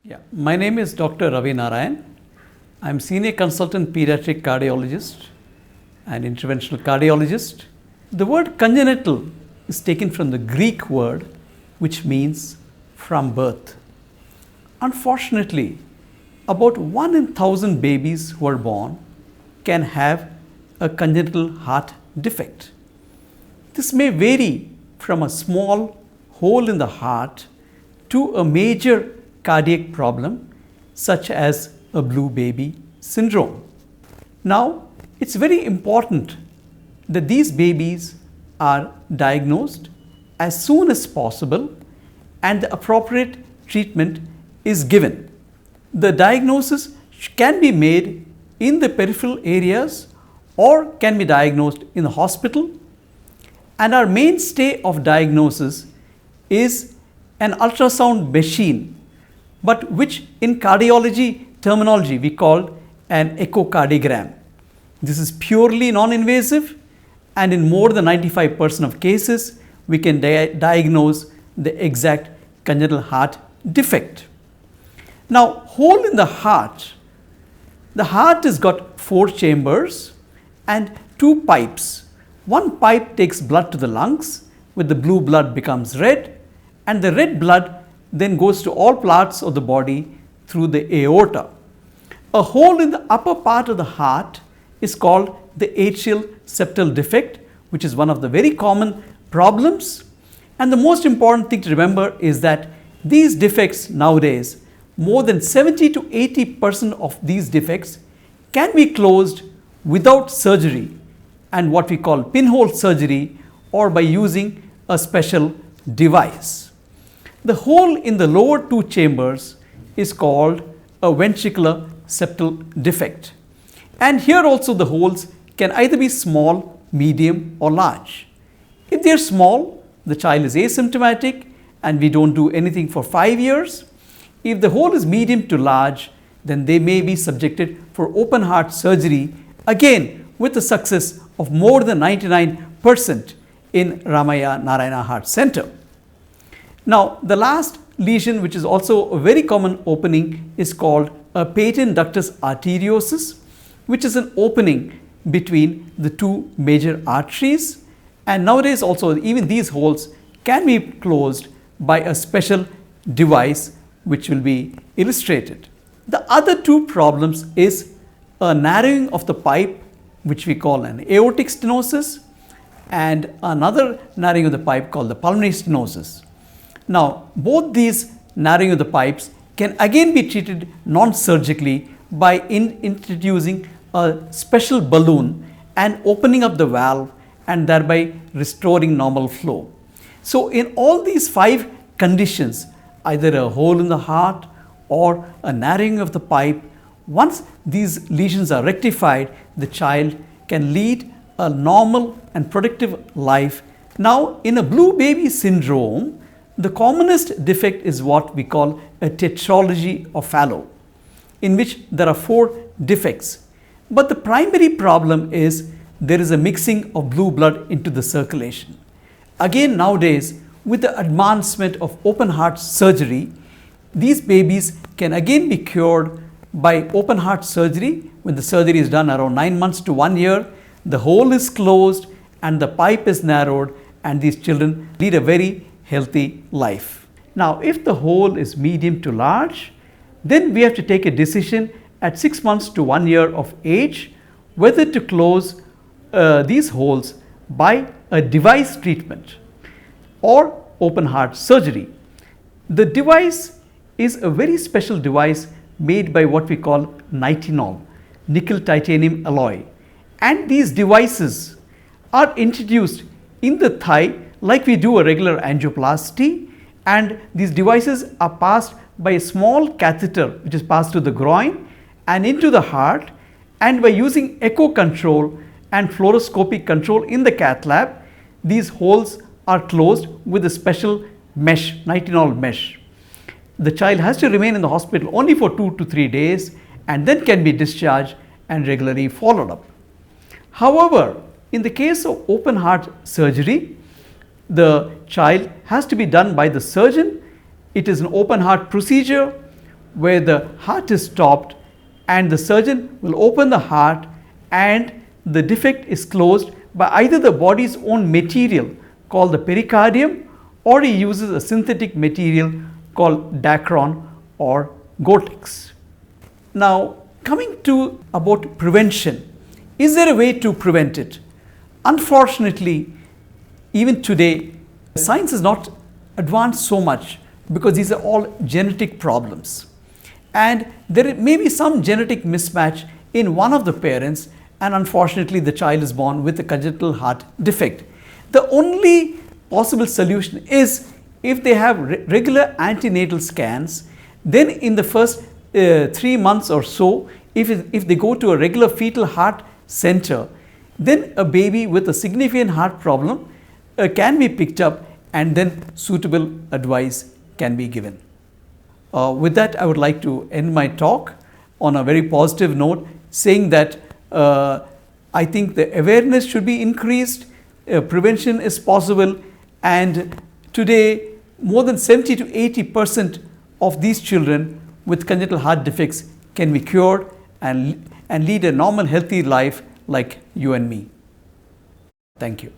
Yeah, my name is Dr. Ravi Narayan. I'm Senior Consultant Pediatric Cardiologist and Interventional Cardiologist. The word congenital is taken from the Greek word which means from birth. Unfortunately, about 1 in 1,000 babies who are born can have a congenital heart defect. This may vary from a small hole in the heart to a major cardiac problem such as a blue baby syndrome. Now, it's very important that these babies are diagnosed as soon as possible and the appropriate treatment is given. The diagnosis can be made in the peripheral areas or can be diagnosed in the hospital, and our mainstay of diagnosis is an ultrasound machine, but which in cardiology terminology we call an echocardiogram. This is purely non-invasive, and in more than 95% of cases we can diagnose the exact congenital heart defect. Now, hole in the heart has got 4 chambers and 2 pipes. One pipe takes blood to the lungs, where the blue blood becomes red, and the red blood then goes to all parts of the body through the aorta. A hole in the upper part of the heart is called the atrial septal defect, which is one of the very common problems. And the most important thing to remember is that these defects nowadays, more than 70 to 80% of these defects can be closed without surgery and what we call pinhole surgery, or by using a special device. The hole in the lower 2 chambers is called a ventricular septal defect. And here also the holes can either be small, medium or large. If they are small, the child is asymptomatic and we don't do anything for 5 years. If the hole is medium to large, then they may be subjected for open heart surgery, again with the success of more than 99% in Ramaiah Narayana Heart Center. Now, the last lesion, which is also a very common opening, is called a patent ductus arteriosus, which is an opening between the 2 major arteries. And nowadays also even these holes can be closed by a special device which will be illustrated. The other 2 problems is a narrowing of the pipe, which we call an aortic stenosis, and another narrowing of the pipe called the pulmonary stenosis. Now, both these narrowing of the pipes can again be treated non-surgically by introducing a special balloon and opening up the valve and thereby restoring normal flow. So, in all these 5 conditions, either a hole in the heart or a narrowing of the pipe, once these lesions are rectified, the child can lead a normal and productive life. Now, in a blue baby syndrome, the commonest defect is what we call a tetralogy of Fallot, in which there are 4 defects. But the primary problem is there is a mixing of blue blood into the circulation. Again, nowadays, with the advancement of open heart surgery, these babies can again be cured by open heart surgery. When the surgery is done around 9 months to 1 year, the hole is closed and the pipe is narrowed, and these children lead a very healthy life. Now, if the hole is medium to large, then we have to take a decision at 6 months to 1 year of age whether to close these holes by a device treatment or open heart surgery. The device is a very special device made by what we call nitinol, nickel titanium alloy, and these devices are introduced in the thigh like we do a regular angioplasty, and these devices are passed by a small catheter which is passed to the groin and into the heart, and by using echo control and fluoroscopic control in the cath lab, these holes are closed with a special mesh, nitinol mesh. The child has to remain in the hospital only for 2 to 3 days and then can be discharged and regularly followed up. However, in the case of open heart surgery, the child has to be done by the surgeon. It is an open heart procedure where the heart is stopped and the surgeon will open the heart and the defect is closed by either the body's own material called the pericardium, or he uses a synthetic material called Dacron or Gore-Tex. Now, coming to about prevention, is there a way to prevent it? Unfortunately, even today, science is not advanced so much because these are all genetic problems. And there may be some genetic mismatch in one of the parents, and unfortunately the child is born with a congenital heart defect. The only possible solution is if they have regular antenatal scans, then in the first 3 months or so, if they go to a regular fetal heart center, then a baby with a significant heart problem can be picked up and then suitable advice can be given. With that, I would like to end my talk on a very positive note, saying that I think the awareness should be increased, prevention is possible, and today more than 70 to 80% of these children with congenital heart defects can be cured and lead a normal healthy life like you and me. Thank you.